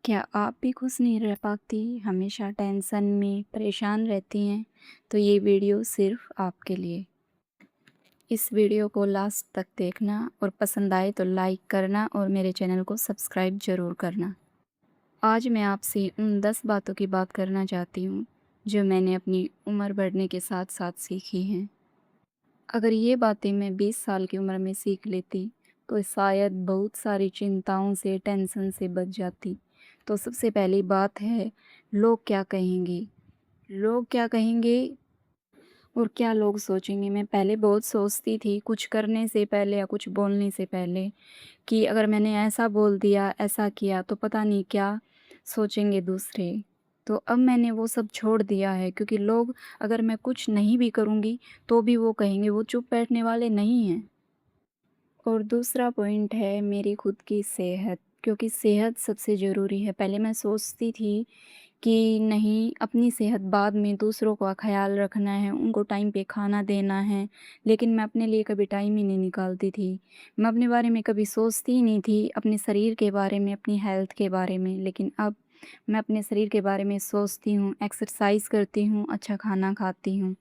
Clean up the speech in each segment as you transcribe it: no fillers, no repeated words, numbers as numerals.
क्या आप भी खुश नहीं रह पाती, हमेशा टेंशन में परेशान रहती हैं? तो ये वीडियो सिर्फ़ आपके लिए। इस वीडियो को लास्ट तक देखना और पसंद आए तो लाइक करना और मेरे चैनल को सब्सक्राइब ज़रूर करना। आज मैं आपसे उन 10 बातों की बात करना चाहती हूँ, जो मैंने अपनी उम्र बढ़ने के साथ-साथ सीखी हैं। अगर ये बातें मैं 20 साल की उम्र में सीख लेती, तो शायद बहुत सारी चिंताओं से, टेंशन से बच जाती। तो सबसे पहली बात है, लोग क्या कहेंगे? लोग क्या कहेंगे और क्या लोग सोचेंगे? मैं पहले बहुत सोचती थी कुछ करने से पहले या कुछ बोलने से पहले कि अगर मैंने ऐसा बोल दिया, ऐसा किया तो पता नहीं क्या सोचेंगे दूसरे। तो अब मैंने वो सब छोड़ दिया है क्योंकि लोग अगर मैं कुछ नहीं भी करूँगी तो भी वो कहेंगे, वो चुप बैठने वाले नहीं हैं। और दूसरा पॉइंट है मेरी खुद की सेहत, क्योंकि सेहत सबसे ज़रूरी है। पहले मैं सोचती थी कि नहीं, अपनी सेहत बाद में, दूसरों का ख़्याल रखना है, उनको टाइम पे खाना देना है, लेकिन मैं अपने लिए कभी टाइम ही नहीं निकालती थी। मैं अपने बारे में कभी सोचती ही नहीं थी, अपने शरीर के बारे में, अपनी हेल्थ के बारे में। लेकिन अब मैं अपने शरीर के बारे में सोचती हूँ, एक्सरसाइज़ करती हूँ, अच्छा खाना खाती हूँ।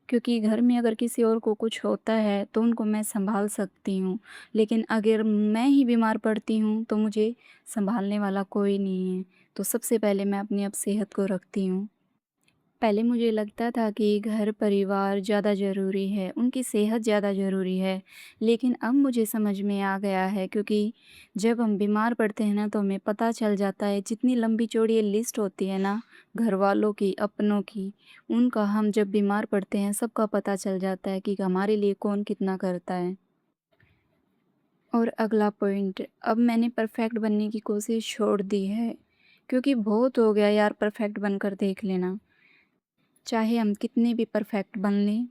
क्योंकि घर में अगर किसी और को कुछ होता है तो उनको मैं सँभाल सकती हूँ, लेकिन अगर मैं ही बीमार पड़ती हूँ तो मुझे सँभालने वाला कोई नहीं है। तो सबसे पहले मैं अपनी अब सेहत को रखती हूँ। पहले मुझे लगता था कि घर परिवार ज़्यादा ज़रूरी है, उनकी सेहत ज़्यादा ज़रूरी है, लेकिन अब मुझे समझ में आ गया है, क्योंकि जब हम बीमार पड़ते हैं ना तो हमें पता चल जाता है, जितनी लंबी-चौड़ी ये लिस्ट होती है ना, घरवालों की, अपनों की, उनका हम जब बीमार पड़ते हैं सबका पता चल जाता है कि हमारे लिए कौन कितना करता है। और अगला पॉइंट, अब मैंने परफेक्ट बनने की कोशिश छोड़ दी है, क्योंकि बहुत हो गया यार परफेक्ट बनकर देख लेना। चाहे हम कितने भी परफेक्ट बन लें,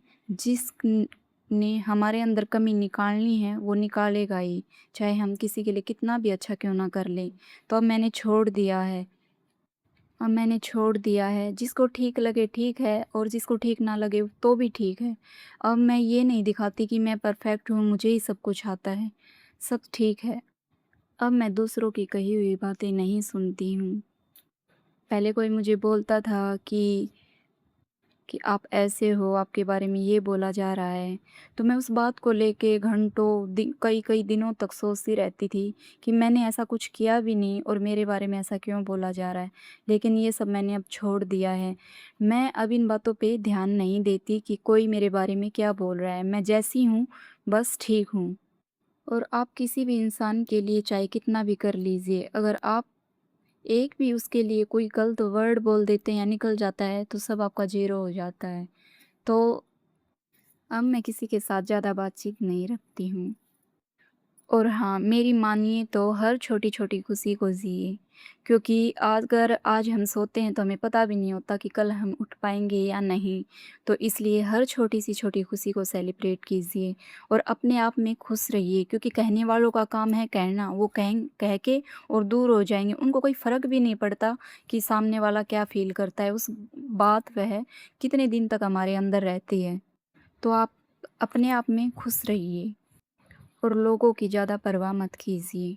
ने हमारे अंदर कमी निकालनी है वो निकालेगा ही, चाहे हम किसी के लिए कितना भी अच्छा क्यों ना कर लें। तो अब मैंने छोड़ दिया है। अब मैंने छोड़ दिया है, जिसको ठीक लगे ठीक है और जिसको ठीक ना लगे तो भी ठीक है। अब मैं ये नहीं दिखाती कि मैं परफेक्ट हूँ, मुझे ही सब कुछ आता है, सब ठीक है। अब मैं दूसरों की कही हुई बातें नहीं सुनती हूँ। पहले कोई मुझे बोलता था कि आप ऐसे हो, आपके बारे में ये बोला जा रहा है। तो मैं उस बात को लेके घंटों कई-कई दिनों तक सोचती रहती थी कि मैंने ऐसा कुछ किया भी नहीं और मेरे बारे में ऐसा क्यों बोला जा रहा है। लेकिन ये सब मैंने अब छोड़ दिया है। मैं अब इन बातों पे ध्यान नहीं देती कि कोई मेरे बारे में क्या बोल रहा है। मैं जैसी हूँ, बस ठीक हूँ। और आप किसी भी इंसान के लिए चाहे कितना भी कर लीजिए, अगर आप एक भी उसके लिए कोई गलत वर्ड बोल देते हैं या निकल जाता है तो सब आपका ज़ीरो हो जाता है। तो अब मैं किसी के साथ ज़्यादा बातचीत नहीं रखती हूँ। और हाँ, मेरी मानिए तो हर छोटी-छोटी खुशी को जिए, क्योंकि अगर आज हम सोते हैं तो हमें पता भी नहीं होता कि कल हम उठ पाएँगे या नहीं। तो इसलिए हर छोटी-सी छोटी खुशी को सेलिब्रेट कीजिए और अपने आप में खुश रहिए, क्योंकि कहने वालों का काम है कहना, वो कह के और दूर हो जाएँगे। उनको कोई फ़र्क भी नहीं पड़ता कि सामने वाला क्या फ़ील करता है, उस बात वह कितने दिन तक हमारे अंदर रहती है। तो आप अपने आप में खुश रहिए और लोगों की ज़्यादा परवाह मत कीजिए।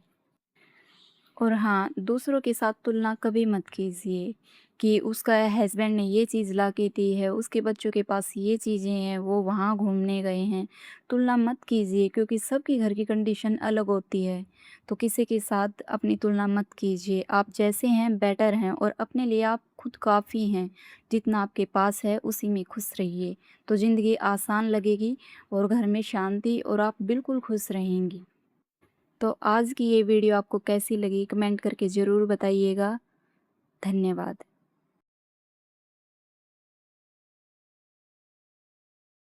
और हाँ, दूसरों के साथ तुलना कभी मत कीजिए कि उसका हस्बैंड ने ये चीज़ ला के दी है, उसके बच्चों के पास ये चीज़ें हैं, वो वहाँ घूमने गए हैं। तुलना मत कीजिए, क्योंकि सबकी घर की कंडीशन अलग होती है। तो किसी के साथ अपनी तुलना मत कीजिए। आप जैसे हैं बेटर हैं और अपने लिए आप खुद काफ़ी हैं। जितना आपके पास है उसी में खुश रहिए, तो ज़िंदगी आसान लगेगी और घर में शांति और आप बिल्कुल खुश रहेंगी। तो आज की ये वीडियो आपको कैसी लगी कमेंट करके ज़रूर बताइएगा। धन्यवाद।